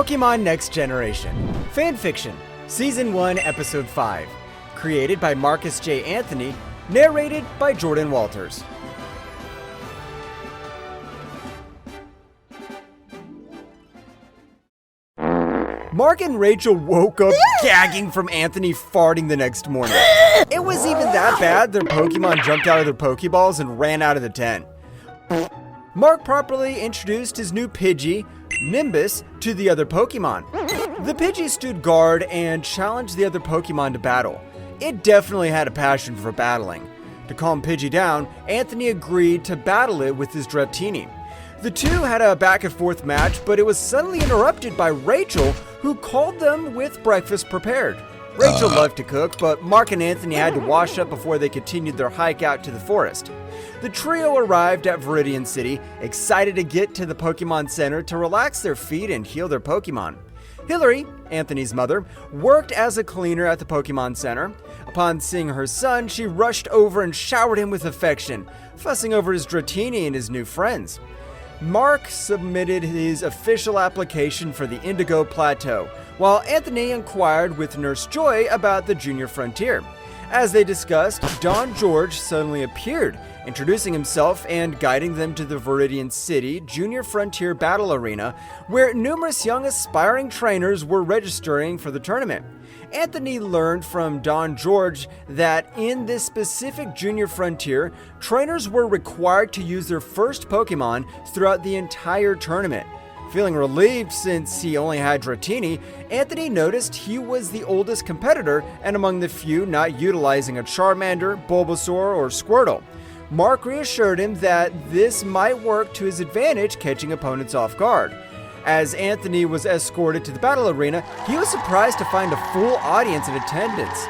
Pokémon Next Generation Fanfiction Season 1 Episode 5 Created by Marcus J. Anthony, narrated by Jordan Walters. Mark and Rachel woke up gagging from Anthony farting the next morning. It was even that bad their Pokemon jumped out of their Pokeballs and ran out of the tent. Mark properly introduced his new Pidgey, Nimbus, to the other Pokemon. The Pidgey stood guard and challenged the other Pokemon to battle. It definitely had a passion for battling. To calm Pidgey down, Anthony agreed to battle it with his Dratini. The two had a back and forth match, but it was suddenly interrupted by Rachel, who called them with breakfast prepared. Rachel loved to cook, but Mark and Anthony had to wash up before they continued their hike out to the forest. The trio arrived at Viridian City, excited to get to the Pokemon Center to relax their feet and heal their Pokemon. Hillary, Anthony's mother, worked as a cleaner at the Pokemon Center. Upon seeing her son, she rushed over and showered him with affection, fussing over his Dratini and his new friends. Mark submitted his official application for the Indigo Plateau, while Anthony inquired with Nurse Joy about the Junior Frontier. As they discussed, Don George suddenly appeared, introducing himself and guiding them to the Viridian City Junior Frontier Battle Arena, where numerous young aspiring trainers were registering for the tournament. Anthony learned from Don George that in this specific Junior Frontier, trainers were required to use their first Pokemon throughout the entire tournament. Feeling relieved since he only had Dratini, Anthony noticed he was the oldest competitor and among the few not utilizing a Charmander, Bulbasaur, or Squirtle. Mark reassured him that this might work to his advantage, catching opponents off guard. As Anthony was escorted to the battle arena, he was surprised to find a full audience in attendance.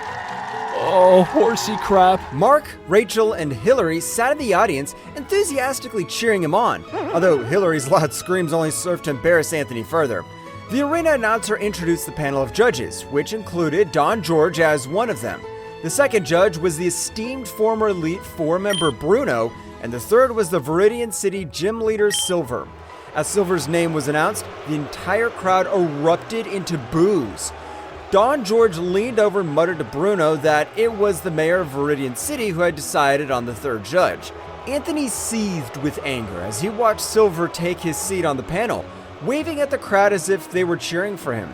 Oh, horsey crap. Mark, Rachel, and Hillary sat in the audience, enthusiastically cheering him on, although Hillary's loud screams only served to embarrass Anthony further. The arena announcer introduced the panel of judges, which included Don George as one of them. The second judge was the esteemed former Elite Four member Bruno, and the third was the Viridian City gym leader Silver. As Silver's name was announced, the entire crowd erupted into boos. Don George leaned over and muttered to Bruno that it was the mayor of Viridian City who had decided on the third judge. Anthony seethed with anger as he watched Silver take his seat on the panel, waving at the crowd as if they were cheering for him.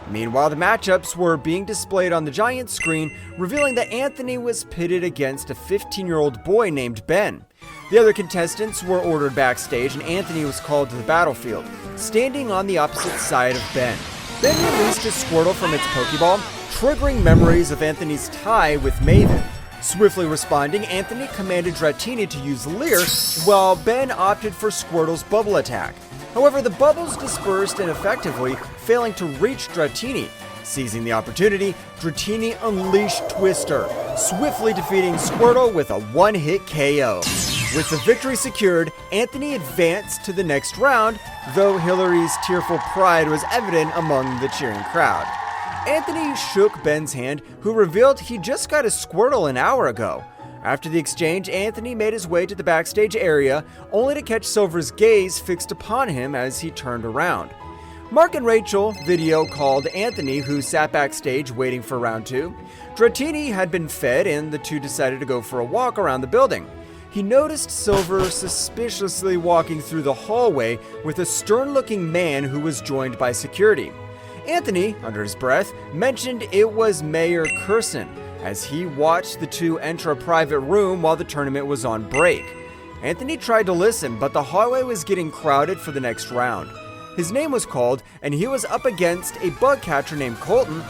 Meanwhile, the matchups were being displayed on the giant screen, revealing that Anthony was pitted against a 15-year-old boy named Ben. The other contestants were ordered backstage, and Anthony was called to the battlefield, standing on the opposite side of Ben. Ben released his Squirtle from its Pokeball, triggering memories of Anthony's tie with Maven. Swiftly responding, Anthony commanded Dratini to use Leer, while Ben opted for Squirtle's Bubble Attack. However, the bubbles dispersed ineffectively, failing to reach Dratini. Seizing the opportunity, Dratini unleashed Twister, swiftly defeating Squirtle with a one-hit KO. With the victory secured, Anthony advanced to the next round, though Hillary's tearful pride was evident among the cheering crowd. Anthony shook Ben's hand, who revealed he just got a Squirtle an hour ago. After the exchange, Anthony made his way to the backstage area, only to catch Silver's gaze fixed upon him as he turned around. Mark and Rachel video called Anthony, who sat backstage waiting for round 2. Dratini had been fed, and the two decided to go for a walk around the building. He noticed Silver suspiciously walking through the hallway with a stern-looking man who was joined by security. Anthony, under his breath, mentioned it was Mayor Cursen, as he watched the two enter a private room while the tournament was on break. Anthony tried to listen, but the hallway was getting crowded for the next round. His name was called, and he was up against a bug catcher named Colton,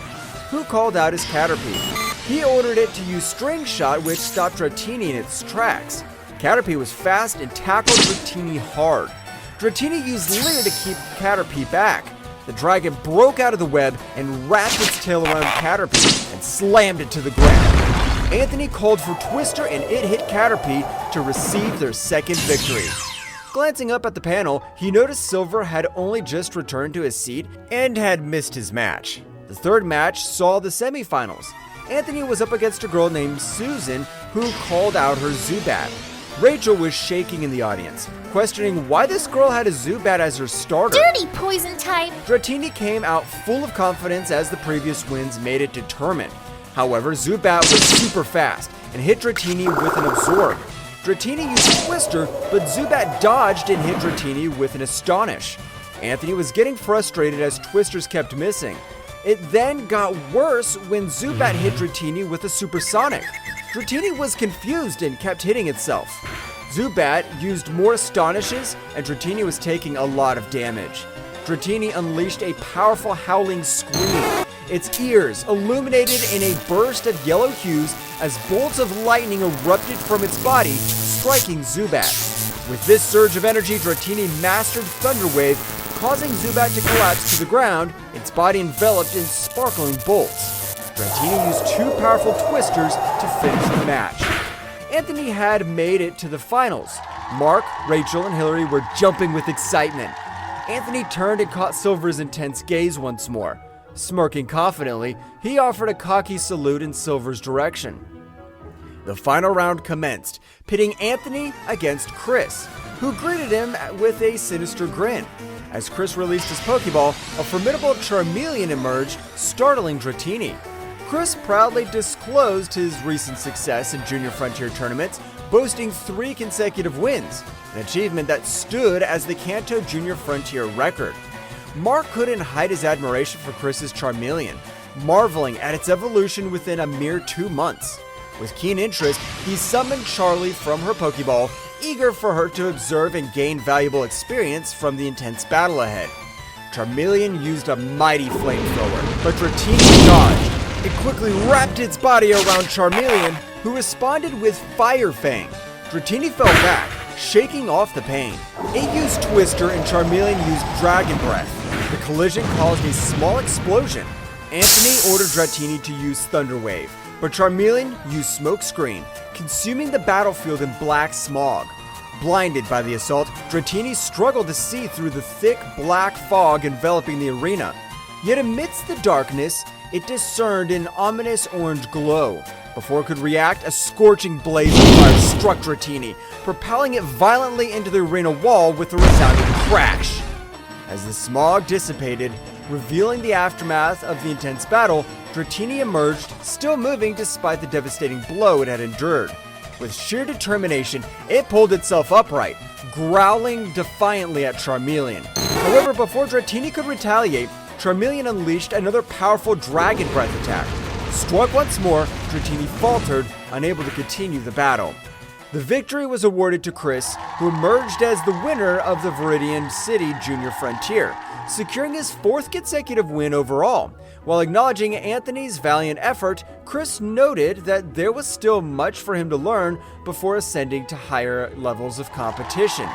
who called out his Caterpie. He ordered it to use String Shot, which stopped Dratini in its tracks. Caterpie was fast and tackled Dratini hard. Dratini used Leer to keep Caterpie back. The dragon broke out of the web and wrapped its tail around Caterpie and slammed it to the ground. Anthony called for Twister, and it hit Caterpie to receive their second victory. Glancing up at the panel, he noticed Silver had only just returned to his seat and had missed his match. The third match saw the semifinals. Anthony was up against a girl named Susan, who called out her Zubat. Rachel was shaking in the audience, questioning why this girl had a Zubat as her starter. Dirty poison type! Dratini came out full of confidence as the previous wins made it determined. However, Zubat was super fast and hit Dratini with an Absorb. Dratini used Twister, but Zubat dodged and hit Dratini with an Astonish. Anthony was getting frustrated as Twisters kept missing. It then got worse when Zubat hit Dratini with a Supersonic. Dratini was confused and kept hitting itself. Zubat used more Astonishes, and Dratini was taking a lot of damage. Dratini unleashed a powerful howling scream, its ears illuminated in a burst of yellow hues as bolts of lightning erupted from its body, striking Zubat. With this surge of energy, Dratini mastered Thunder Wave, causing Zubat to collapse to the ground, its body enveloped in sparkling bolts. Dratini used 2 powerful Twisters to finish the match. Anthony had made it to the finals. Marc, Rachel, and Hillary were jumping with excitement. Anthony turned and caught Silver's intense gaze once more. Smirking confidently, he offered a cocky salute in Silver's direction. The final round commenced, pitting Anthony against Chris, who greeted him with a sinister grin. As Chris released his Pokeball, a formidable Charmeleon emerged, startling Dratini. Chris proudly disclosed his recent success in Junior Frontier tournaments, boasting 3 consecutive wins, an achievement that stood as the Kanto Junior Frontier record. Marc couldn't hide his admiration for Chris's Charmeleon, marveling at its evolution within a mere 2 months. With keen interest, he summoned Charlie from her Pokeball, eager for her to observe and gain valuable experience from the intense battle ahead. Charmeleon used a mighty flamethrower, but Dratini dodged. It quickly wrapped its body around Charmeleon, who responded with Fire Fang. Dratini fell back, shaking off the pain. It used Twister and Charmeleon used Dragon Breath. The collision caused a small explosion. Anthony ordered Dratini to use Thunder Wave, but Charmeleon used Smoke Screen, consuming the battlefield in black smog. Blinded by the assault, Dratini struggled to see through the thick black fog enveloping the arena. Yet amidst the darkness, it discerned an ominous orange glow. Before it could react, a scorching blaze of fire struck Dratini, propelling it violently into the arena wall with a resounding crash. As the smog dissipated, revealing the aftermath of the intense battle, Dratini emerged, still moving despite the devastating blow it had endured. With sheer determination, it pulled itself upright, growling defiantly at Charmeleon. However, before Dratini could retaliate, Charmeleon unleashed another powerful Dragon Breath attack. Struck once more, Dratini faltered, unable to continue the battle. The victory was awarded to Chris, who emerged as the winner of the Viridian City Junior Frontier, securing his 4th consecutive win overall. While acknowledging Anthony's valiant effort, Chris noted that there was still much for him to learn before ascending to higher levels of competition.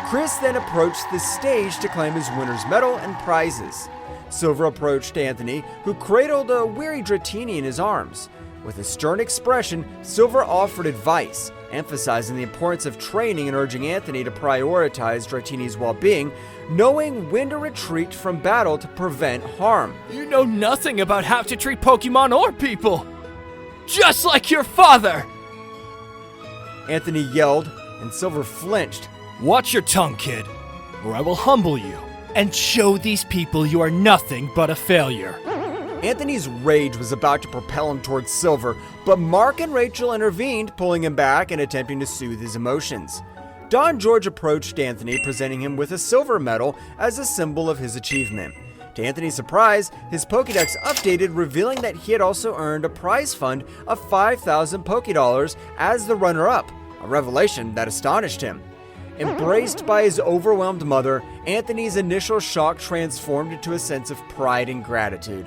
Chris then approached the stage to claim his winner's medal and prizes. Silver approached Anthony, who cradled a weary Dratini in his arms. With a stern expression, Silver offered advice, emphasizing the importance of training and urging Anthony to prioritize Dratini's well-being, knowing when to retreat from battle to prevent harm. You know nothing about how to treat Pokemon or people! Just like your father! Anthony yelled, and Silver flinched. Watch your tongue, kid, or I will humble you and show these people you are nothing but a failure. Anthony's rage was about to propel him towards Silver, but Marc and Rachel intervened, pulling him back and attempting to soothe his emotions. Don George approached Anthony, presenting him with a silver medal as a symbol of his achievement. To Anthony's surprise, his Pokédex updated, revealing that he had also earned a prize fund of 5,000 Pokédollars as the runner-up, a revelation that astonished him. Embraced by his overwhelmed mother, Anthony's initial shock transformed into a sense of pride and gratitude.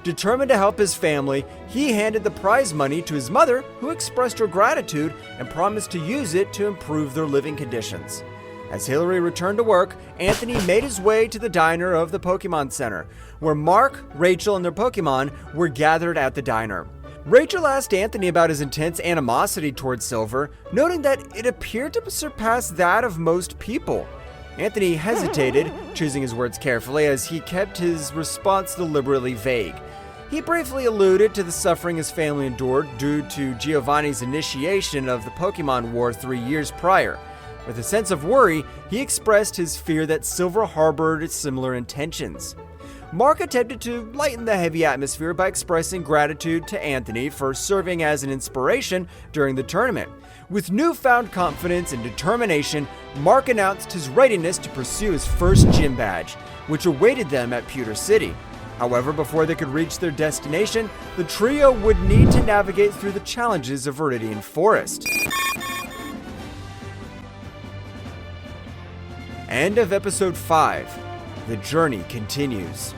Determined to help his family, he handed the prize money to his mother, who expressed her gratitude and promised to use it to improve their living conditions. As Hillary returned to work, Anthony made his way to the diner of the Pokemon Center, where Marc, Rachel, and their Pokemon were gathered at the diner. Rachel asked Anthony about his intense animosity towards Silver, noting that it appeared to surpass that of most people. Anthony hesitated, choosing his words carefully as he kept his response deliberately vague. He briefly alluded to the suffering his family endured due to Giovanni's initiation of the Pokémon War 3 years prior. With a sense of worry, he expressed his fear that Silver harbored similar intentions. Marc attempted to lighten the heavy atmosphere by expressing gratitude to Anthony for serving as an inspiration during the tournament. With newfound confidence and determination, Marc announced his readiness to pursue his first gym badge, which awaited them at Pewter City. However, before they could reach their destination, the trio would need to navigate through the challenges of Viridian Forest. End of episode 5. The journey continues.